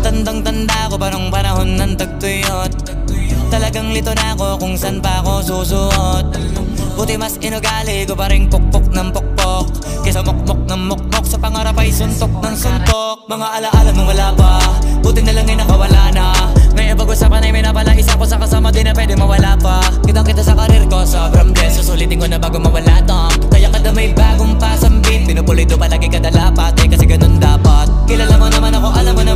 Tandang-tanda ko parang panahon ng tagtuyot. Talagang lito na ako kung saan pa ako susuot. Buti mas inugali ko pa rin pukpok ng pukpok kesa mokmok ng mokmok, sa pangarap ay suntok ng suntok. Mga alaala nung wala pa, buti na lang ay nakawala na. Ngayon pag-usapan ay may napala isa ko sa kasama, di na pwede mawala pa. Kitang kita sa karir ko, sobrang blessed. Susulitin ko na bago mawala tong. Kaya kada may bagong pasang beat, pinupulido palagi kada lapat, kasi ganun dapat. Kilala mo naman ako, alam mo naman